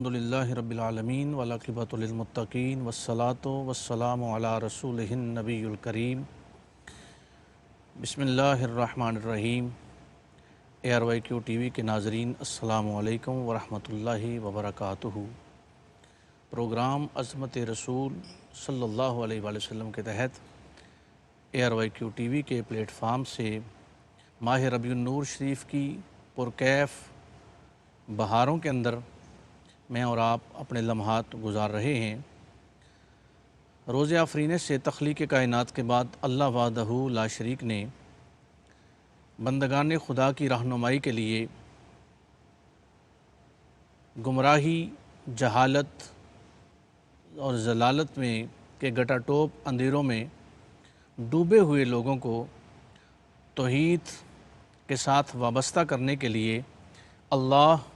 الحمدللہ رب العالمین والعاقبۃ للمتقین والصلاۃ والسلام علی رسولہ النبی الکریم بسم اللہ الرحمن الرحیم۔ ARYQ ٹی وی کے ناظرین السلام علیکم ورحمۃ اللہ وبرکاتہ۔ پروگرام عظمت رسول صلی اللہ علیہ وآلہ وسلم کے تحت ARYQ ٹی وی کے پلیٹ فارم سے ماہ ربیع النور شریف کی پرکیف بہاروں کے اندر میں اور آپ اپنے لمحات گزار رہے ہیں۔ روز آفرین سے تخلیق کائنات کے بعد اللہ وحدہ لا شریک نے بندگان خدا کی رہنمائی کے لیے گمراہی، جہالت اور ضلالت میں کے گٹا ٹوپ اندھیروں میں ڈوبے ہوئے لوگوں کو توحید کے ساتھ وابستہ کرنے کے لیے، اللہ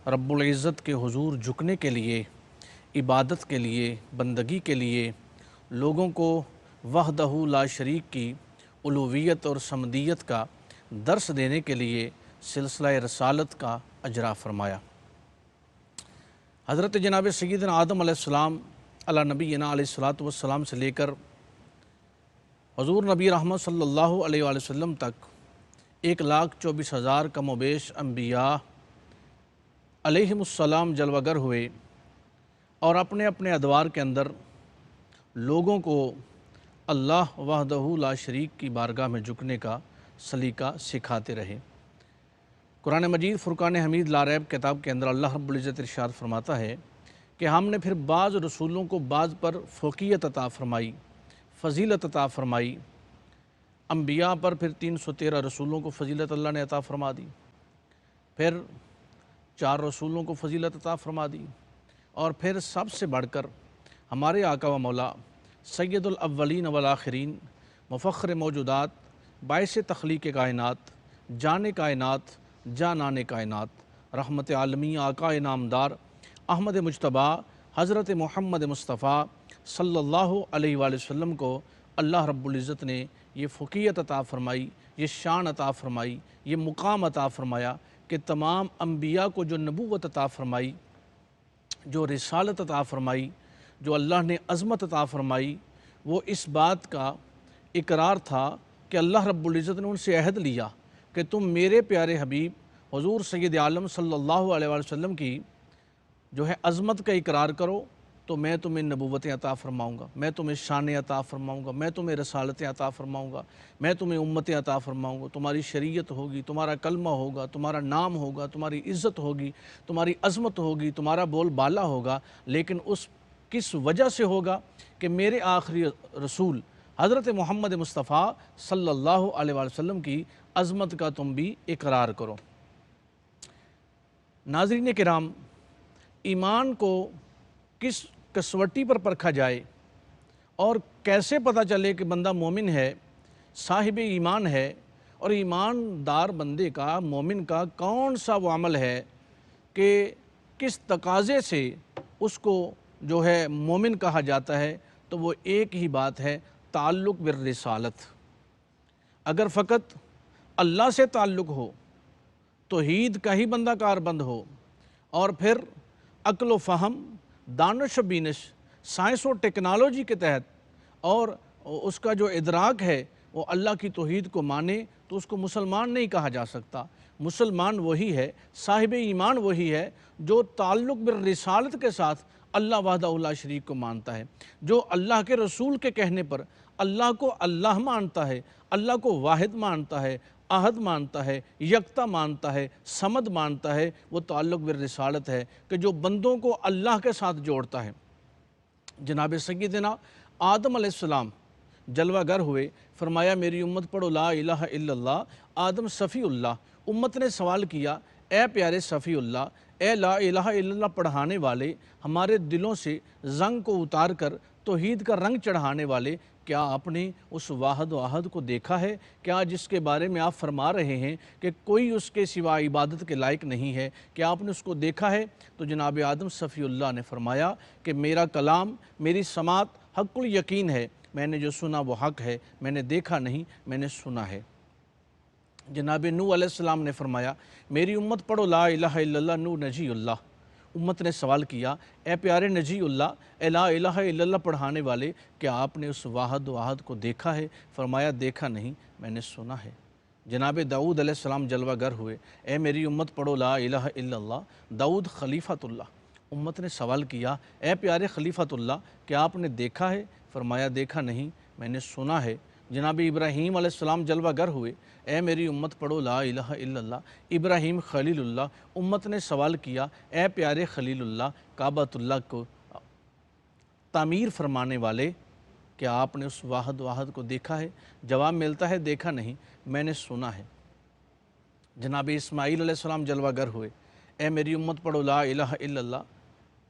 رب العزت کے حضور جھکنے کے لیے، عبادت کے لیے، بندگی کے لیے لوگوں کو وحدہ لا شریک کی الوہیت اور صمدیت کا درس دینے کے لیے سلسلہ رسالت کا اجرا فرمایا۔ حضرت جناب سیدنا آدم علیہ السلام علی نبینا علیہ الصلاۃ والسلام سے لے کر حضور نبی رحمت صلی اللہ علیہ وآلہ وسلم تک 1,24,000 کم و بیش انبیاء علیہم السلام جلوہ گر ہوئے اور اپنے اپنے ادوار کے اندر لوگوں کو اللہ وحدہ لا شریک کی بارگاہ میں جھکنے کا سلیقہ سکھاتے رہے۔ قرآن مجید فرقان حمید لا ریب کتاب کے اندر اللہ رب العزت ارشاد فرماتا ہے کہ ہم نے پھر بعض رسولوں کو بعض پر فوقیت عطا فرمائی، فضیلت عطا فرمائی۔ انبیاء پر پھر 313 رسولوں کو فضیلت اللہ نے عطا فرما دی، پھر 4 رسولوں کو فضیلت عطا فرما دی، اور پھر سب سے بڑھ کر ہمارے آقا و مولا سید الاولین والآخرین، مفخر موجودات، باعث تخلیق کائنات، جان کائنات، جانان کائنات، رحمت عالمی آقا نامدار احمد مجتبیٰ حضرت محمد مصطفیٰ صلی اللہ علیہ وآلہ وسلم کو اللہ رب العزت نے یہ فوقیت عطا فرمائی، یہ شان عطا فرمائی، یہ مقام عطا فرمایا کہ تمام انبیاء کو جو نبوت عطا فرمائی، جو رسالت عطا فرمائی، جو اللہ نے عظمت عطا فرمائی، وہ اس بات کا اقرار تھا کہ اللہ رب العزت نے ان سے عہد لیا کہ تم میرے پیارے حبیب حضور سید عالم صلی اللہ علیہ وآلہ وسلم کی جو ہے عظمت کا اقرار کرو تو میں تمہیں نبوتیں عطا فرماؤں گا، میں تمہیں شانیں عطا فرماؤں گا، میں تمہیں رسالتیں عطا فرماؤں گا، میں تمہیں امتیں عطا فرماؤں گا، تمہاری شریعت ہوگی، تمہارا کلمہ ہوگا، تمہارا نام ہوگا، تمہاری عزت ہوگی، تمہاری عظمت ہوگی، تمہارا بول بالا ہوگا، لیکن اس کس وجہ سے ہوگا کہ میرے آخری رسول حضرت محمد مصطفیٰ صلی اللہ علیہ وآلہ وسلم کی عظمت کا تم بھی اقرار کرو۔ ناظرین کرام، ایمان کو کس کسوٹی پر پرکھا جائے اور کیسے پتہ چلے کہ بندہ مومن ہے، صاحب ایمان ہے، اور ایماندار بندے کا، مومن کا کون سا وہ عمل ہے کہ کس تقاضے سے اس کو جو ہے مومن کہا جاتا ہے، تو وہ ایک ہی بات ہے، تعلق بالرسالت۔ اگر فقط اللہ سے تعلق ہو، توحید کا ہی بندہ کاربند ہو، اور پھر عقل و فہم، دانش و بینش، سائنس و ٹیکنالوجی کے تحت اور اس کا جو ادراک ہے وہ اللہ کی توحید کو مانے، تو اس کو مسلمان نہیں کہا جا سکتا۔ مسلمان وہی ہے، صاحب ایمان وہی ہے جو تعلق بالرسالت کے ساتھ اللہ وحدہ لا شریک کو مانتا ہے، جو اللہ کے رسول کے کہنے پر اللہ کو اللہ مانتا ہے، اللہ کو واحد مانتا ہے، احد مانتا ہے، یکتا مانتا ہے، صمد مانتا ہے۔ وہ تعلق بالرسالت ہے کہ جو بندوں کو اللہ کے ساتھ جوڑتا ہے۔ جناب سیدنا آدم علیہ السلام جلوہ گر ہوئے، فرمایا میری امت پڑھو لا الہ الا اللہ۔ آدم صفی اللہ، امت نے سوال کیا اے پیارے صفی اللہ، اے لا الہ الا اللہ پڑھانے والے، ہمارے دلوں سے زنگ کو اتار کر توحید کا رنگ چڑھانے والے، کیا آپ نے اس واحد و احد کو دیکھا ہے؟ کیا جس کے بارے میں آپ فرما رہے ہیں کہ کوئی اس کے سوا عبادت کے لائق نہیں ہے، کیا آپ نے اس کو دیکھا ہے؟ تو جناب آدم صفی اللہ نے فرمایا کہ میرا کلام، میری سماعت حق الیقین ہے، میں نے جو سنا وہ حق ہے، میں نے دیکھا نہیں، میں نے سنا ہے۔ جناب نوح علیہ السلام نے فرمایا میری امت پڑھو لا الہ الا اللہ نوح نجی اللہ، امت نے سوال کیا اے پیارے نجی اللہ، اے لا الہ الا اللہ پڑھانے والے، کیا آپ نے اس واحد واحد کو دیکھا ہے؟ فرمایا دیکھا نہیں، میں نے سنا ہے۔ جناب داؤد علیہ السلام جلوہ گر ہوئے، اے میری امت پڑھو لا الہ الا اللہ، داؤد خلیفۃ اللہ۔ امت نے سوال کیا اے پیارے خلیفۃ اللہ، کیا آپ نے دیکھا ہے؟ فرمایا دیکھا نہیں، میں نے سنا ہے۔ جناب ابراہیم علیہ السلام جلوہ گر ہوئے، اے میری امت پڑھو لا الہ الا اللہ، ابراہیم خلیل اللہ۔ امت نے سوال کیا اے پیارے خلیل اللہ، کعبۃ اللہ کو تعمیر فرمانے والے، کیا آپ نے اس واحد واحد کو دیکھا ہے؟ جواب ملتا ہے دیکھا نہیں، میں نے سنا ہے۔ جناب اسماعیل علیہ السلام جلوہ گر ہوئے، اے میری امت پڑھو لا الہ الا اللہ،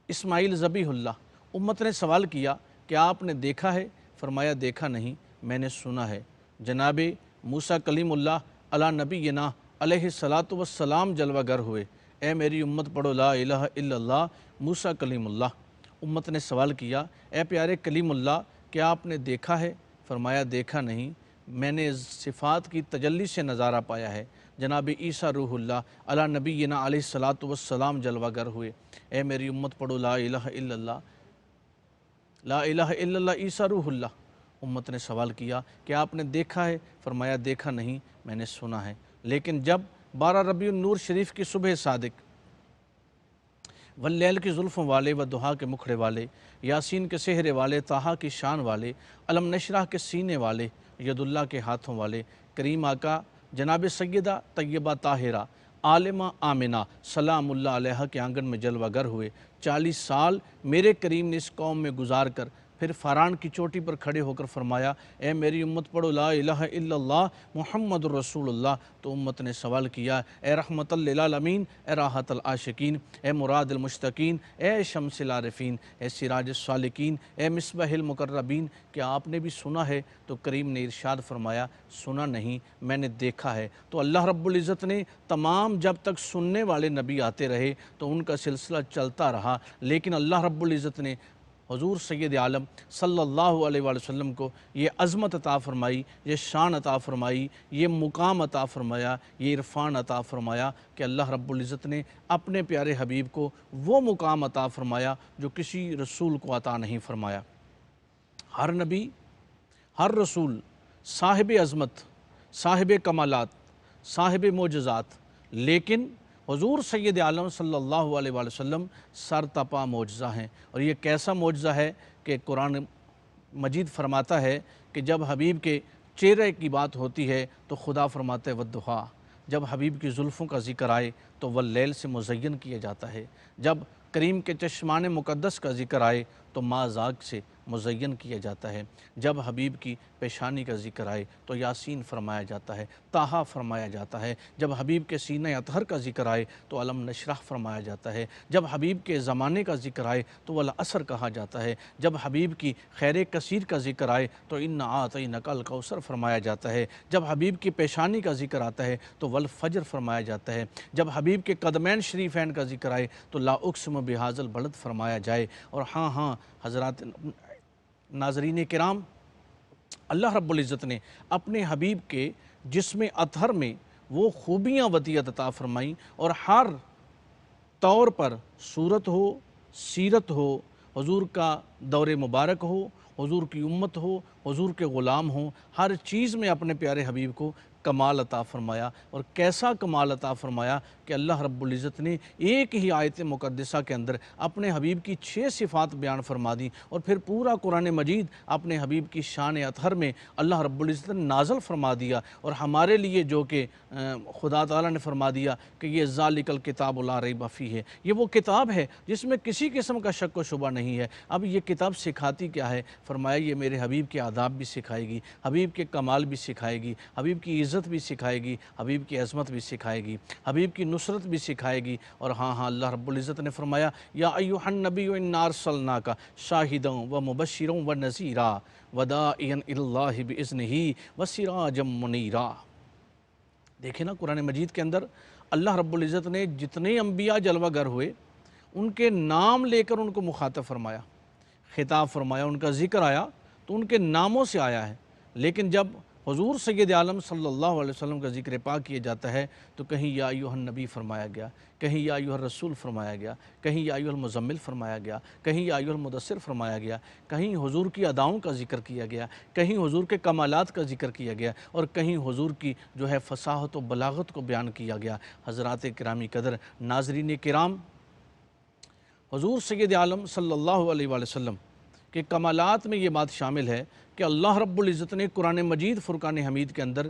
اسماعیل ذبیح اللہ۔ امت نے سوال کیا کیا آپ نے دیکھا ہے؟ فرمایا دیکھا نہیں، میں نے سنا ہے۔ جناب موسیٰ کلیم اللہ علی نبینا علیہ الصلاۃ والسلام جلوہ گر ہوئے، اے میری امت پڑھو لا الہ الا اللہ، موسیٰ کلیم اللہ۔ امت نے سوال کیا اے پیارے کلیم اللہ، کیا آپ نے دیکھا ہے؟ فرمایا دیکھا نہیں، میں نے صفات کی تجلی سے نظارہ پایا ہے۔ جناب عیسیٰ روح اللہ علی نبینا علیہ الصلاۃ والسلام جلوہ گر ہوئے، اے میری امت پڑھو لا الہ الا اللہ، لا الہ الا اللہ عیسیٰ روح اللہ۔ امت نے سوال کیا کہ آپ نے دیکھا ہے؟ فرمایا دیکھا نہیں، میں نے سنا ہے۔ لیکن جب 12 ربیع النور شریف کی صبح صادق، واللیل کی زلفوں والے، والضحیٰ کے مکھڑے والے، یاسین کے سحرے والے، طٰہٰ کی شان والے، علم نشرح کے سینے والے، ید اللہ کے ہاتھوں والے، کریم آقا جناب سیدہ طیبہ طاہرہ عالمہ آمنہ سلام اللہ علیہ کے آنگن میں جلوہ گر ہوئے۔ 40 سال میرے کریم نے اس قوم میں گزار کر پھر فاران کی چوٹی پر کھڑے ہو کر فرمایا اے میری امت پڑھو لا الہ الا اللہ محمد الرسول اللہ۔ تو امت نے سوال کیا اے رحمت للعالمین، اے راحت العاشقین، اے مراد المشتقین، اے شمس العارفین، اے سراج السالکین، اے مصباح المقربین، کیا آپ نے بھی سنا ہے؟ تو کریم نے ارشاد فرمایا سنا نہیں، میں نے دیکھا ہے۔ تو اللہ رب العزت نے تمام جب تک سننے والے نبی آتے رہے تو ان کا سلسلہ چلتا رہا، لیکن اللہ رب العزت نے حضور سید عالم صلی اللہ علیہ وآلہ وسلم کو یہ عظمت عطا فرمائی، یہ شان عطا فرمائی، یہ مقام عطا فرمایا، یہ عرفان عطا فرمایا کہ اللہ رب العزت نے اپنے پیارے حبیب کو وہ مقام عطا فرمایا جو کسی رسول کو عطا نہیں فرمایا۔ ہر نبی، ہر رسول صاحب عظمت، صاحب کمالات، صاحب معجزات، لیکن حضور سید عالم صلی اللہ علیہ وآلہ وسلم سر تپا معجزہ ہیں۔ اور یہ کیسا معجزہ ہے کہ قرآن مجید فرماتا ہے کہ جب حبیب کے چہرے کی بات ہوتی ہے تو خدا فرماتا ہے والضحیٰ، جب حبیب کی زلفوں کا ذکر آئے تو واللیل سے مزین کیا جاتا ہے، جب کریم کے چشمان مقدس کا ذکر آئے تو ما ذاق سے مزین کیا جاتا ہے، جب حبیب کی پیشانی کا ذکر آئے تو یاسین فرمایا جاتا ہے، طٰہٰ فرمایا جاتا ہے، جب حبیب کے سینہ اطہر کا ذکر آئے تو علم نشرح فرمایا جاتا ہے، جب حبیب کے زمانے کا ذکر آئے تو والعصر کہا جاتا ہے، جب حبیب کی خیر کثیر کا ذکر آئے تو انا اعطیناک الکوثر فرمایا جاتا ہے، جب حبیب کی پیشانی کا ذکر آتا ہے تو والفجر فرمایا جاتا ہے، جب حبیب کے قدمین شریفین کا ذکر آئے تو لا اقسم بہذا البلد فرمایا جائے۔ اور ہاں حضرات ناظرین کرام، اللہ رب العزت نے اپنے حبیب کے جسم اطہر میں وہ خوبیاں وطیعت عطا فرمائیں، اور ہر طور پر صورت ہو، سیرت ہو، حضور کا دور مبارک ہو، حضور کی امت ہو، حضور کے غلام ہوں، ہر چیز میں اپنے پیارے حبیب کو کمال عطا فرمایا۔ اور کیسا کمال عطا فرمایا کہ اللہ رب العزت نے ایک ہی آیت مقدسہ کے اندر اپنے حبیب کی 6 صفات بیان فرما دی، اور پھر پورا قرآن مجید اپنے حبیب کی شان اطہر میں اللہ رب العزت نے نازل فرما دیا، اور ہمارے لیے جو کہ خدا تعالیٰ نے فرما دیا کہ یہ ذالک الکتاب لا ریب فیہ ہے، یہ وہ کتاب ہے جس میں کسی قسم کا شک و شبہ نہیں ہے۔ اب یہ کتاب سکھاتی کیا ہے؟ فرمایا یہ میرے حبیب کے آداب بھی سکھائے گی، حبیب کے کمال بھی سکھائے گی، حبیب کی عزت بھی سکھائے گی، حبیب کی عظمت بھی سکھائے گی، حبیب کی نصرت بھی سکھائے گی۔ اور ہاں اللہ رب العزت نے فرمایا یا ایھا النبی انا ارسلناک شاہدا ومبشرا ونذیرا وداعیا الی اللہ باذنہ وسراجا منیرا۔ دیکھیں نا قرآن مجید کے اندر اللہ رب العزت نے جتنے انبیاء جلوہ گر ہوئے ان کے نام لے کر ان کو مخاطب فرمایا، خطاب فرمایا، ان کا ذکر آیا تو ان کے ناموں سے آیا ہے۔ لیکن جب حضور سید عالم صلی اللہ علیہ وسلم کا ذکر پاک کیا جاتا ہے تو کہیں یا ایھا النبی فرمایا گیا، کہیں یا ایھا الرسول فرمایا گیا، کہیں یا ایھا المزمل فرمایا گیا، کہیں یا ایھا المدثر فرمایا گیا، کہیں حضور کی اداؤں کا ذکر کیا گیا، کہیں حضور کے کمالات کا ذکر کیا گیا، اور کہیں حضور کی جو ہے فصاحت و بلاغت کو بیان کیا گیا۔ حضرات کرامی قدر، ناظرین کرام، حضور سید عالم صلی اللہ علیہ وآلہ وسلم کے کمالات میں یہ بات شامل ہے کہ اللہ رب العزت نے قرآن مجید فرقان حمید کے اندر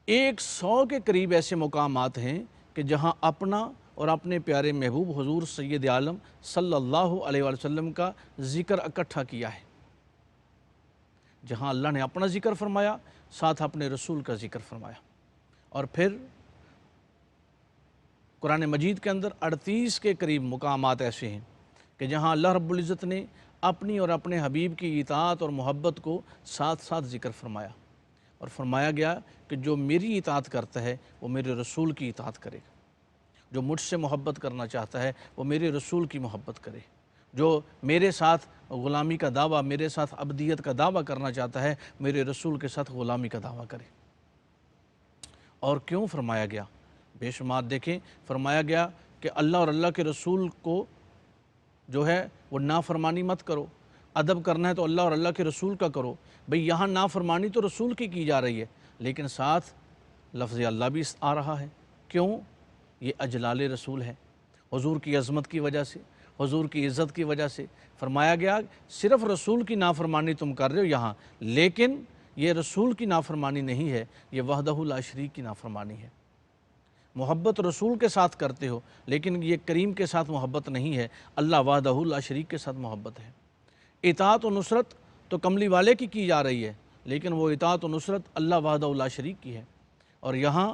100 کے قریب ایسے مقامات ہیں کہ جہاں اپنا اور اپنے پیارے محبوب حضور سید عالم صلی اللہ علیہ وآلہ وسلم کا ذکر اکٹھا کیا ہے، جہاں اللہ نے اپنا ذکر فرمایا، ساتھ اپنے رسول کا ذکر فرمایا۔ اور پھر قرآن مجید کے اندر 38 کے قریب مقامات ایسے ہیں کہ جہاں اللہ رب العزت نے اپنی اور اپنے حبیب کی اطاعت اور محبت کو ساتھ ساتھ ذکر فرمایا، اور فرمایا گیا کہ جو میری اطاعت کرتا ہے وہ میرے رسول کی اطاعت کرے گا، جو مجھ سے محبت کرنا چاہتا ہے وہ میرے رسول کی محبت کرے، جو میرے ساتھ غلامی کا دعویٰ، میرے ساتھ عبدیت کا دعویٰ کرنا چاہتا ہے میرے رسول کے ساتھ غلامی کا دعویٰ کرے۔ اور کیوں فرمایا گیا؟ بے شمار دیکھیں، فرمایا گیا کہ اللہ اور اللہ کے رسول کو جو ہے وہ نافرمانی مت کرو، ادب کرنا ہے تو اللہ اور اللہ کے رسول کا کرو۔ بھئی یہاں نافرمانی تو رسول کی جا رہی ہے، لیکن ساتھ لفظ اللہ بھی آ رہا ہے۔ کیوں؟ یہ اجلال رسول ہے، حضور کی عظمت کی وجہ سے، حضور کی عزت کی وجہ سے فرمایا گیا صرف رسول کی نافرمانی تم کر رہے ہو یہاں، لیکن یہ رسول کی نافرمانی نہیں ہے، یہ وحدہ لا شریک کی نافرمانی ہے۔ محبت رسول کے ساتھ کرتے ہو، لیکن یہ کریم کے ساتھ محبت نہیں ہے، اللہ وحدہ لا شریک کے ساتھ محبت ہے۔ اطاعت و نصرت تو کملی والے کی جا رہی ہے، لیکن وہ اطاعت و نصرت اللہ وحدہ لا شریک کی ہے۔ اور یہاں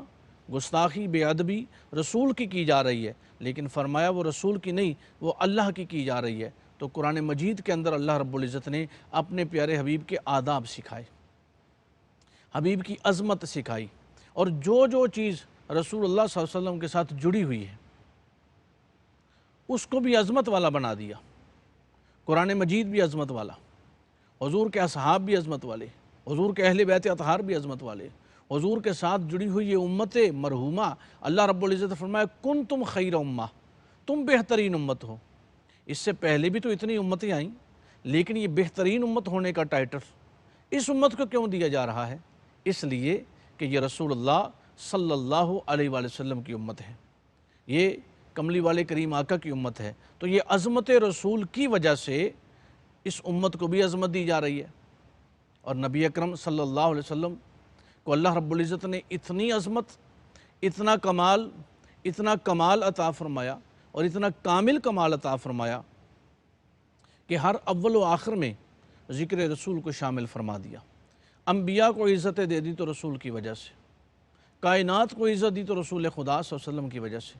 گستاخی، بے ادبی رسول کی جا رہی ہے، لیکن فرمایا وہ رسول کی نہیں، وہ اللہ کی جا رہی ہے۔ تو قرآن مجید کے اندر اللہ رب العزت نے اپنے پیارے حبیب کے آداب سکھائے، حبیب کی عظمت سکھائی، اور جو چیز رسول اللہ صلی اللہ علیہ وسلم کے ساتھ جڑی ہوئی ہے اس کو بھی عظمت والا بنا دیا۔ قرآن مجید بھی عظمت والا، حضور کے اصحاب بھی عظمت والے، حضور کے اہل بیت اطہار بھی عظمت والے، حضور کے ساتھ جڑی ہوئی یہ امت مرحومہ، اللہ رب العزت فرمایا کنتم خیر امہ، تم بہترین امت ہو۔ اس سے پہلے بھی تو اتنی امتیں آئیں، لیکن یہ بہترین امت ہونے کا ٹائٹل اس امت کو کیوں دیا جا رہا ہے؟ اس لیے کہ یہ رسول اللہ صلی اللہ علیہ وآلہ وسلم کی امت ہے، یہ کملی والے کریم آقا کی امت ہے، تو یہ عظمت رسول کی وجہ سے اس امت کو بھی عظمت دی جا رہی ہے۔ اور نبی اکرم صلی اللہ علیہ وسلم کو اللہ رب العزت نے اتنی عظمت، اتنا کمال عطا فرمایا اور اتنا کامل کمال عطا فرمایا کہ ہر اول و آخر میں ذکر رسول کو شامل فرما دیا۔ انبیاء کو عزت دے دی تو رسول کی وجہ سے، کائنات کو عزت دی تو رسول خدا صلی اللہ علیہ وسلم کی وجہ سے۔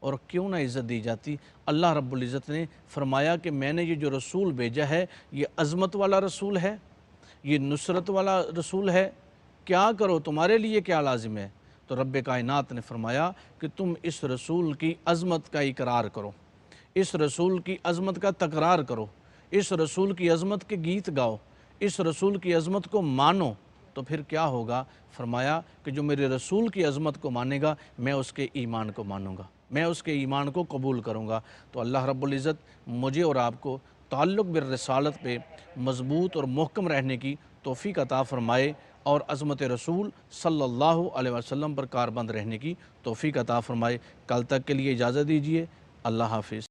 اور کیوں نہ عزت دی جاتی؟ اللہ رب العزت نے فرمایا کہ میں نے یہ جو رسول بھیجا ہے یہ عظمت والا رسول ہے، یہ نصرت والا رسول ہے، کیا کرو، تمہارے لیے کیا لازم ہے؟ تو رب کائنات نے فرمایا کہ تم اس رسول کی عظمت کا اقرار کرو، اس رسول کی عظمت کا تکرار کرو، اس رسول کی عظمت کے گیت گاؤ، اس رسول کی عظمت کو مانو، تو پھر کیا ہوگا؟ فرمایا کہ جو میرے رسول کی عظمت کو مانے گا میں اس کے ایمان کو مانوں گا، میں اس کے ایمان کو قبول کروں گا۔ تو اللہ رب العزت مجھے اور آپ کو تعلق بالرسالت پہ مضبوط اور محکم رہنے کی توفیق عطا فرمائے، اور عظمت رسول صلی اللہ علیہ وسلم پر کاربند رہنے کی توفیق عطا فرمائے۔ کل تک کے لیے اجازت دیجیے، اللہ حافظ۔